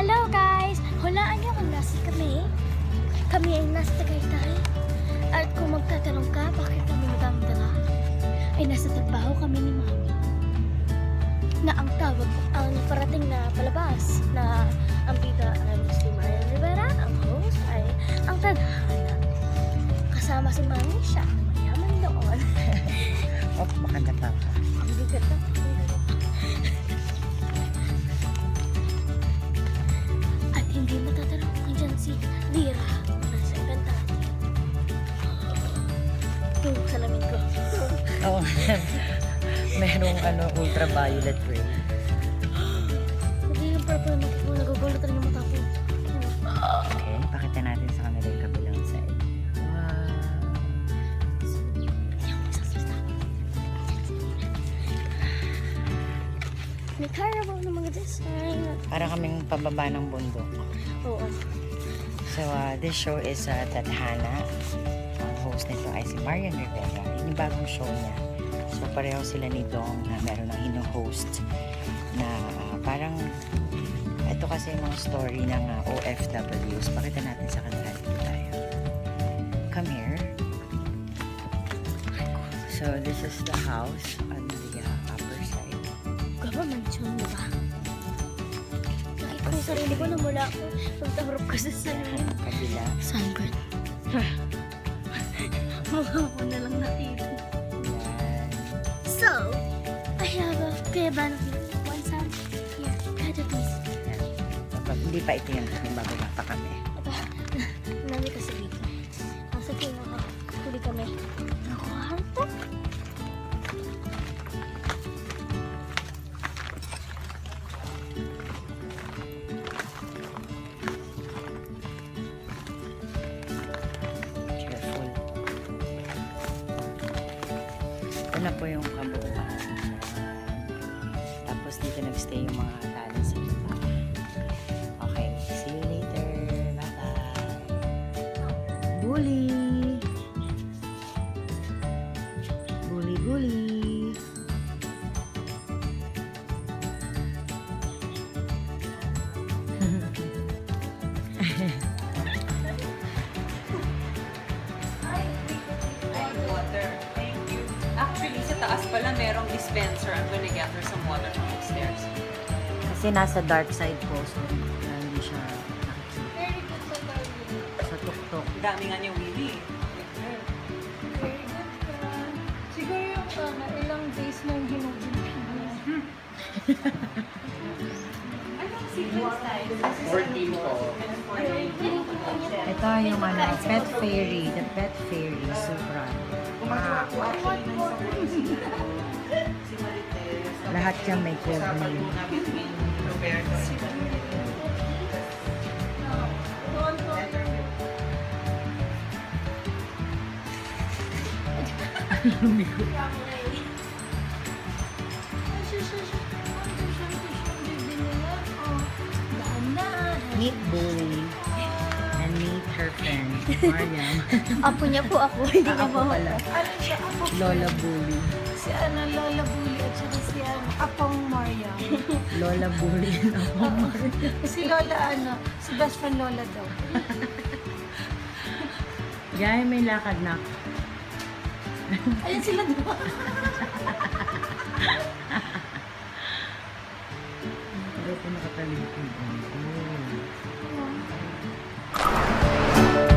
Hello guys! Hulaan niyo kung nasa kami. Kami ay nasa Tagaytay. At kung magtatanong ka, bakit kami magdamdala? Ay nasa trabaho kami ni Mami. Na ang tawag, ang parating na palabas na ang bida ay si Marian Rivera, ang host ay ang tadhana. Kasama si Mami, siya ang mayaman doon. Oh, makanda pa ka. Ang bigat na. At hindi matatanong kung dyan si Lira. Nasa event natin. Yung salamin ko. Oo. Merong ultraviolet ray. Hindi yung purple na ko. Nagugulot rin yung mata ko. Okay, pakita natin sa kanila yung kabilang side. Wow. May carabao na mga design. Para kaming pababa ng bundok. Oo. So, this show is Tadhana. Ang host nito ay si Marian Rivera. Yun yung bagong show niya. So, pareho sila ni Dong na meron ng hino-host na parang ito kasi yung story ng OFWs. Pakita natin sa kanila dito tayo. Come here. So, this is the house on the upper side. Government show mo ba? Nakita ko yung sarili ko na mula ako. Pagtahurap ko sa sarili. Kabila. Sunburn. Mukha ko na lang nakita. Yan. So, I have a kayabano here. One sound here. Kada please. Yan. Hindi pa ito yung bago na pa kami. Aba, nami kasi dito. Ang sakin ako, huli kami. Ako, harta. Careful. Ito na po yung kabuuan. Tapos dito nagstay yung mga talent sa iba. Okay, see you later. Bye-bye. Bully! Bully, bully! Water. Thank you. Actually, sa taas pala merong dispenser. I'm gonna get her some water from upstairs. Kasi nasa dark side po, so hindi siya nakikita. Very good sa target. Sa tuktok. Ang dami nga niya Willy. Very good ka. Siguro yung ilang days na yung hinugin mo. Anong sequence tayo? 14 po. Ito yung pet fairy. The pet fairy. Sobra. Lahat yan may code name. Meet Bully. And meet her friend, Mariam. Apo niya po ako, hindi niya Ako po. pala. Ano siya? Apo Lola Bully. si Lola Bully at saka si Apong Mariam. Lola Bully and ako Mariam. Si Lola si best friend Lola daw. Gaya may lakad na. Ayun sila daw. Pero po nakatalikod. Oh.